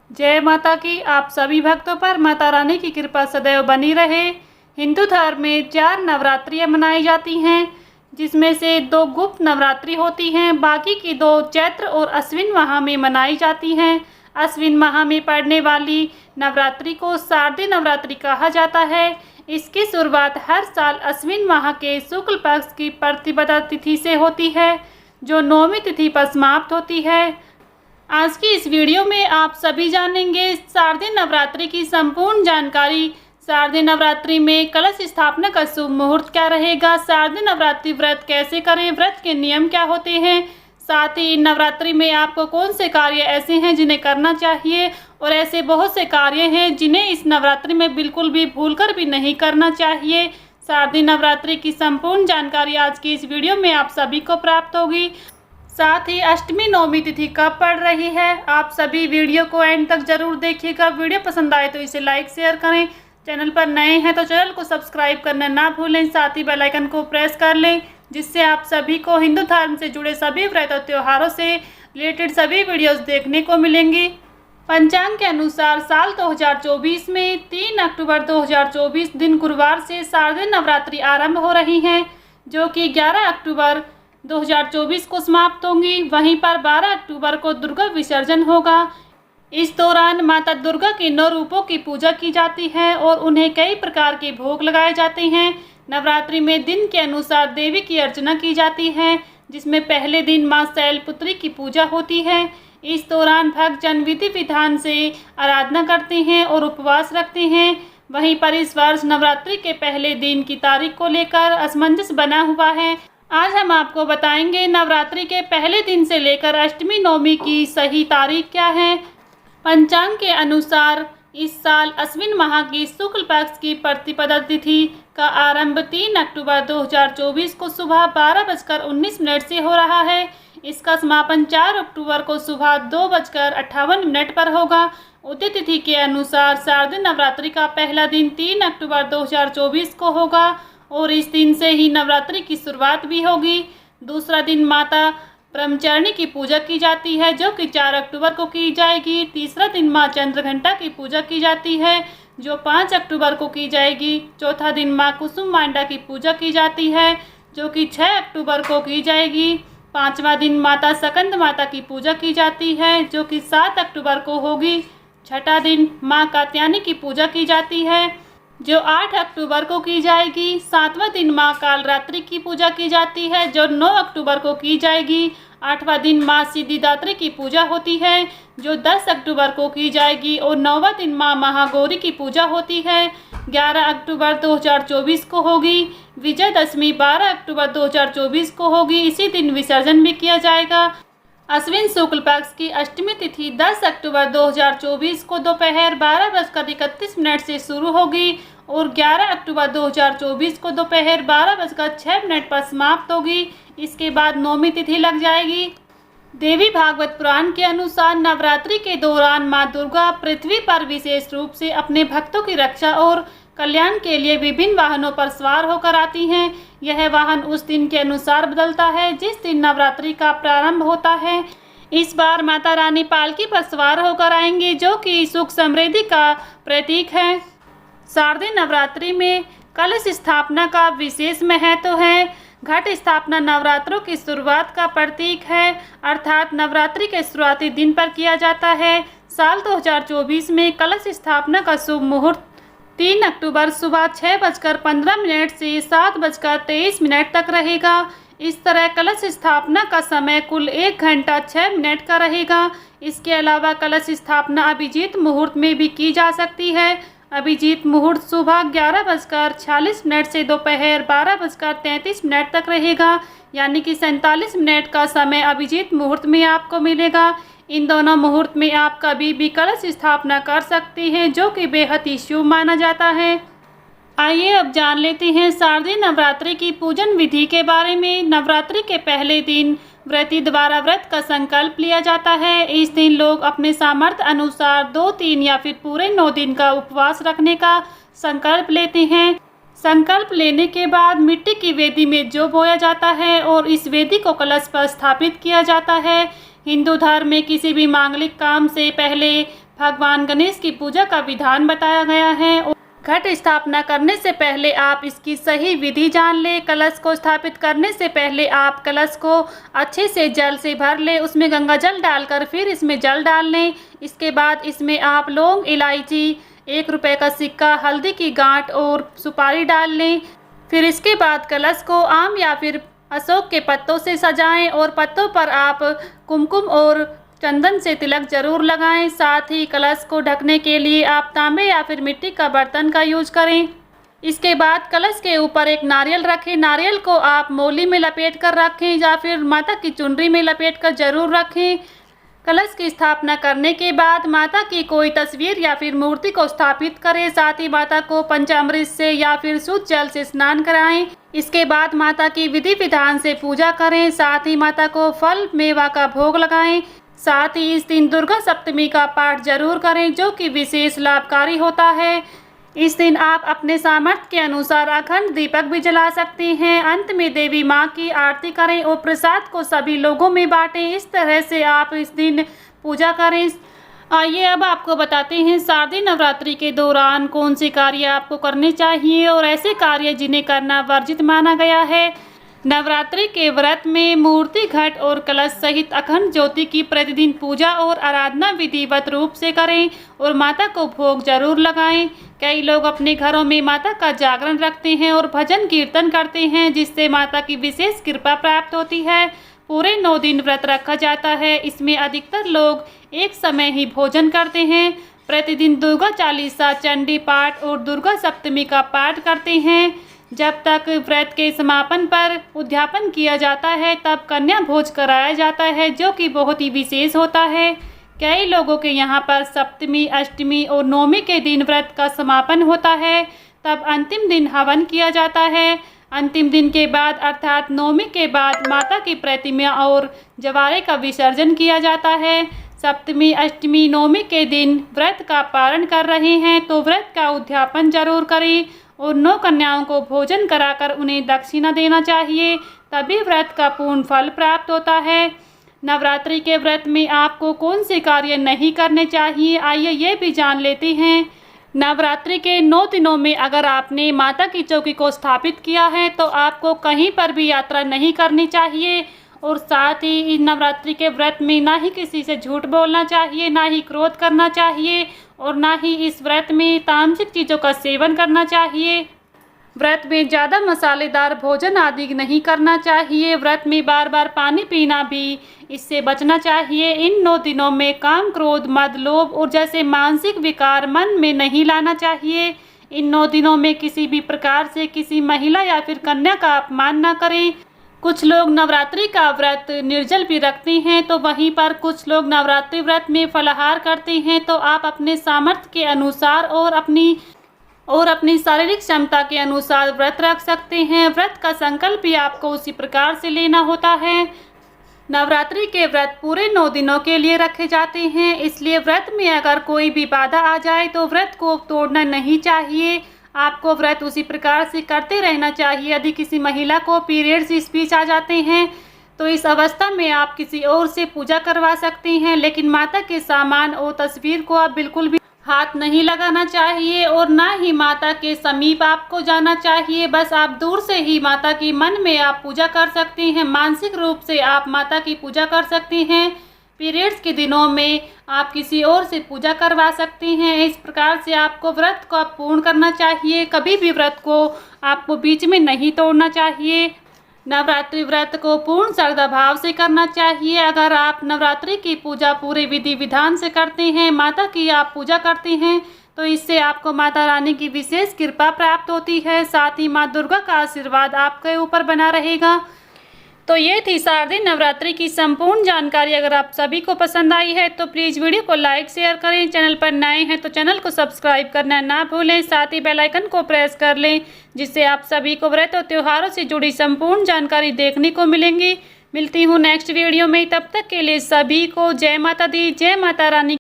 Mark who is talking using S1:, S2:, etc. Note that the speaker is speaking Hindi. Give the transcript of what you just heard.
S1: जय माता की। आप सभी भक्तों पर माता रानी की कृपा सदैव बनी रहे। हिंदू धर्म में 4 नवरात्रियां मनाई जाती हैं, जिसमें से 2 गुप्त नवरात्रि होती हैं। बाकी की 2 चैत्र और अश्विन माह में मनाई जाती हैं। अश्विन माह में पड़ने वाली नवरात्रि को शारदीय नवरात्रि कहा जाता है। इसकी शुरुआत हर साल अश्विन माह के शुक्ल पक्ष की प्रतिपदा तिथि से होती है, जो 9वीं तिथि पर समाप्त होती है। आज की इस वीडियो में आप सभी जानेंगे शारदीय नवरात्रि की संपूर्ण जानकारी। शारदीय नवरात्रि में कलश स्थापना का शुभ मुहूर्त क्या रहेगा, शारदीय नवरात्रि व्रत कैसे करें, व्रत के नियम क्या होते हैं, साथ ही नवरात्रि में आपको कौन से कार्य ऐसे हैं जिन्हें करना चाहिए और ऐसे बहुत से कार्य हैं जिन्हें इस नवरात्रि में बिल्कुल भी भूलकर भी नहीं करना चाहिए। शारदीय नवरात्रि की संपूर्ण जानकारी आज की इस वीडियो में आप सभी को प्राप्त होगी। साथ ही अष्टमी नवमी तिथि कब पड़ रही है, आप सभी वीडियो को एंड तक जरूर देखिएगा। वीडियो पसंद आए तो इसे लाइक शेयर करें। चैनल पर नए हैं तो चैनल को सब्सक्राइब करना ना भूलें। साथ ही बेल आइकन को प्रेस कर लें, जिससे आप सभी को हिंदू धर्म से जुड़े सभी व्रत और त्योहारों से रिलेटेड सभी वीडियोस देखने को मिलेंगी। पंचांग के अनुसार साल 2024 में 3 अक्टूबर 2024 दिन गुरुवार से शारदीय नवरात्रि आरंभ हो रही हैं, जो कि 11 अक्टूबर 2024 को समाप्त होंगी। वहीं पर 12 अक्टूबर को दुर्गा विसर्जन होगा। इस दौरान माता दुर्गा के 9 रूपों की पूजा की जाती है और उन्हें कई प्रकार के भोग लगाए जाते हैं। नवरात्रि में दिन के अनुसार देवी की अर्चना की जाती है, जिसमें पहले दिन मां शैलपुत्री की पूजा होती है। इस दौरान भक्तजन विधि विधान से आराधना करते हैं और उपवास रखते हैं। वहीं पर इस वर्ष नवरात्रि के पहले दिन की तारीख को लेकर असमंजस बना हुआ है। आज हम आपको बताएंगे नवरात्रि के पहले दिन से लेकर अष्टमी नवमी की सही तारीख क्या है। पंचांग के अनुसार इस साल अश्विन माह की शुक्ल पक्ष की प्रतिपदा तिथि का आरंभ 3 अक्टूबर 2024 को सुबह 12:19 से हो रहा है। इसका समापन 4 अक्टूबर को सुबह 2:58 पर होगा। उदय तिथि के अनुसार शारदीय नवरात्रि का पहला दिन 3 अक्टूबर 2024 को होगा और इस दिन से ही नवरात्रि की शुरुआत भी होगी। दूसरा दिन माता ब्रह्मचारिणी की पूजा की जाती है, जो कि 4 अक्टूबर को की जाएगी। तीसरा दिन मां चंद्रघंटा की पूजा की जाती है, जो 5 अक्टूबर को की जाएगी। चौथा दिन मां कुसुम मांडा की पूजा की जाती है, जो कि 6 अक्टूबर को की जाएगी। पांचवा दिन माता सकंद माता की पूजा की जाती है, जो कि 7 अक्टूबर को होगी। छठा दिन मां कात्यायनी की पूजा की जाती है, जो 8 अक्टूबर को की जाएगी। सातवां दिन मां कालरात्रि की पूजा की जाती है, जो 9 अक्टूबर को की जाएगी। आठवां दिन मां सिद्धिदात्री की पूजा होती है, जो 10 अक्टूबर को की जाएगी और 9वां दिन मां महागौरी की पूजा होती है, 11 अक्टूबर 2024 को होगी। विजयदशमी 12 अक्टूबर 2024 को होगी। इसी दिन विसर्जन भी किया जाएगा। अश्विन शुक्ल पक्ष की अष्टमी तिथि 10 अक्टूबर 2024 को दोपहर 12:31 से शुरू होगी और 11 अक्टूबर 2024 को दोपहर 12:06 पर समाप्त होगी। इसके बाद नौमी तिथि लग जाएगी। देवी भागवत पुराण के अनुसार नवरात्रि के दौरान मां दुर्गा पृथ्वी पर विशेष रूप से अपने भक्तों की रक्षा और कल्याण के लिए विभिन्न वाहनों पर सवार होकर आती हैं। यह वाहन उस दिन के अनुसार बदलता है जिस दिन नवरात्रि का प्रारंभ होता है। इस बार माता रानी पालकी पर सवार होकर आएंगी, जो कि सुख समृद्धि का प्रतीक है। शारदीय नवरात्रि में कलश स्थापना का विशेष महत्व है। घट स्थापना नवरात्रों की शुरुआत का प्रतीक है, अर्थात नवरात्रि के शुरुआती दिन पर किया जाता है। साल 2024 में कलश स्थापना का शुभ मुहूर्त 3 अक्टूबर सुबह 6:15 से 7:23 तक रहेगा। इस तरह कलश स्थापना का समय कुल 1 घंटा 6 मिनट का रहेगा। इसके अलावा कलश स्थापना अभिजीत मुहूर्त में भी की जा सकती है। अभिजीत मुहूर्त सुबह 11:46 से दोपहर 12:33 तक रहेगा, यानी कि 47 मिनट का समय अभिजीत मुहूर्त में आपको मिलेगा। इन दोनों मुहूर्त में आप कभी भी कलश स्थापना कर सकते हैं, जो कि बेहद ही शुभ माना जाता है। आइए अब जान लेते हैं शारदीय नवरात्रि की पूजन विधि के बारे में। नवरात्रि के पहले दिन व्रती द्वारा व्रत का संकल्प लिया जाता है। इस दिन लोग अपने सामर्थ्य अनुसार 2, 3 या फिर पूरे 9 दिन का उपवास रखने का संकल्प लेते हैं। संकल्प लेने के बाद मिट्टी की वेदी में जौ बोया जाता है और इस वेदी को कलश पर स्थापित किया जाता है। हिंदू धर्म में किसी भी मांगलिक काम से पहले भगवान गणेश की पूजा का विधान बताया गया है। घट स्थापना करने से पहले आप इसकी सही विधि जान लें। कलश को स्थापित करने से पहले आप कलश को अच्छे से जल से भर लें, उसमें गंगा जल डालकर फिर इसमें जल डाल लें। इसके बाद इसमें आप लौंग, इलायची, 1 रुपये का सिक्का, हल्दी की गांठ और सुपारी डाल लें। फिर इसके बाद कलश को आम या फिर अशोक के पत्तों से सजाएं और पत्तों पर आप कुमकुम और चंदन से तिलक जरूर लगाएं। साथ ही कलश को ढकने के लिए आप तांबे या फिर मिट्टी का बर्तन का यूज करें। इसके बाद कलश के ऊपर एक नारियल रखें। नारियल को आप मोली में लपेट कर रखें या फिर माता की चुनरी में लपेट कर जरूर रखें। कलश की स्थापना करने के बाद माता की कोई तस्वीर या फिर मूर्ति को स्थापित करें। साथ ही माता को पंचामृत से या फिर शुद्ध जल से स्नान कराएं। इसके बाद माता की विधि विधान से पूजा करें। साथ ही माता को फल मेवा का भोग लगाएं। साथ ही इस दिन दुर्गा सप्तमी का पाठ जरूर करें, जो कि विशेष लाभकारी होता है। इस दिन आप अपने सामर्थ्य के अनुसार अखंड दीपक भी जला सकते हैं। अंत में देवी माँ की आरती करें और प्रसाद को सभी लोगों में बांटें। इस तरह से आप इस दिन पूजा करें। आइए अब आपको बताते हैं शारदीय नवरात्रि के दौरान कौन से कार्य आपको करने चाहिए और ऐसे कार्य जिन्हें करना वर्जित माना गया है। नवरात्रि के व्रत में मूर्ति, घट और कलश सहित अखंड ज्योति की प्रतिदिन पूजा और आराधना विधिवत रूप से करें और माता को भोग जरूर लगाएं। कई लोग अपने घरों में माता का जागरण रखते हैं और भजन कीर्तन करते हैं, जिससे माता की विशेष कृपा प्राप्त होती है। पूरे 9 दिन व्रत रखा जाता है। इसमें अधिकतर लोग एक समय ही भोजन करते हैं। प्रतिदिन दुर्गा चालीसा, चंडी पाठ और दुर्गा सप्तमी का पाठ करते हैं। जब तक व्रत के समापन पर उद्यापन किया जाता है तब कन्या भोज कराया जाता है, जो कि बहुत ही विशेष होता है। कई लोगों के यहाँ पर सप्तमी, अष्टमी और नवमी के दिन व्रत का समापन होता है। तब अंतिम दिन हवन किया जाता है। अंतिम दिन के बाद अर्थात नवमी के बाद माता की प्रतिमा और जवारे का विसर्जन किया जाता है। सप्तमी, अष्टमी, नवमी के दिन व्रत का पारण कर रहे हैं तो व्रत का उद्यापन जरूर करें और 9 कन्याओं को भोजन कराकर उन्हें दक्षिणा देना चाहिए, तभी व्रत का पूर्ण फल प्राप्त होता है। नवरात्रि के व्रत में आपको कौन से कार्य नहीं करने चाहिए, आइए ये भी जान लेते हैं। नवरात्रि के 9 दिनों में अगर आपने माता की चौकी को स्थापित किया है तो आपको कहीं पर भी यात्रा नहीं करनी चाहिए और साथ ही इस नवरात्रि के व्रत में ना ही किसी से झूठ बोलना चाहिए, ना ही क्रोध करना चाहिए और ना ही इस व्रत में तामसिक चीज़ों का सेवन करना चाहिए। व्रत में ज़्यादा मसालेदार भोजन आदि नहीं करना चाहिए। व्रत में बार बार पानी पीना भी इससे बचना चाहिए। इन 9 दिनों में काम, क्रोध, मद, लोभ और जैसे मानसिक विकार मन में नहीं लाना चाहिए। इन 9 दिनों में किसी भी प्रकार से किसी महिला या फिर कन्या का अपमान न करें। कुछ लोग नवरात्रि का व्रत निर्जल भी रखते हैं तो वहीं पर कुछ लोग नवरात्रि व्रत में फलाहार करते हैं। तो आप अपने सामर्थ्य के अनुसार और अपनी शारीरिक क्षमता के अनुसार व्रत रख सकते हैं। व्रत का संकल्प भी आपको उसी प्रकार से लेना होता है। नवरात्रि के व्रत पूरे 9 दिनों के लिए रखे जाते हैं, इसलिए व्रत में अगर कोई भी बाधा आ जाए तो व्रत को तोड़ना नहीं चाहिए। आपको व्रत उसी प्रकार से करते रहना चाहिए। यदि किसी महिला को पीरियड्स इस बीच आ जाते हैं तो इस अवस्था में आप किसी और से पूजा करवा सकते हैं, लेकिन माता के सामान और तस्वीर को आप बिल्कुल भी हाथ नहीं लगाना चाहिए और ना ही माता के समीप आपको जाना चाहिए। बस आप दूर से ही माता की मन में आप पूजा कर सकते हैं। मानसिक रूप से आप माता की पूजा कर सकते हैं। पीरियड्स के दिनों में आप किसी और से पूजा करवा सकते हैं। इस प्रकार से आपको व्रत को पूर्ण करना चाहिए। कभी भी व्रत को आपको बीच में नहीं तोड़ना चाहिए। नवरात्रि व्रत को पूर्ण श्रद्धा भाव से करना चाहिए। अगर आप नवरात्रि की पूजा पूरे विधि विधान से करते हैं, माता की आप पूजा करते हैं, तो इससे आपको माता रानी की विशेष कृपा प्राप्त होती है। साथ ही माँ दुर्गा का आशीर्वाद आपके ऊपर बना रहेगा। तो ये थी शारदीय नवरात्रि की संपूर्ण जानकारी। अगर आप सभी को पसंद आई है तो प्लीज़ वीडियो को लाइक शेयर करें। चैनल पर नए हैं तो चैनल को सब्सक्राइब करना ना भूलें। साथ ही बेल आइकन को प्रेस कर लें, जिससे आप सभी को व्रत और त्योहारों से जुड़ी संपूर्ण जानकारी देखने को मिलेंगी। मिलती हूँ नेक्स्ट वीडियो में, तब तक के लिए सभी को जय माता दी, जय माता रानी।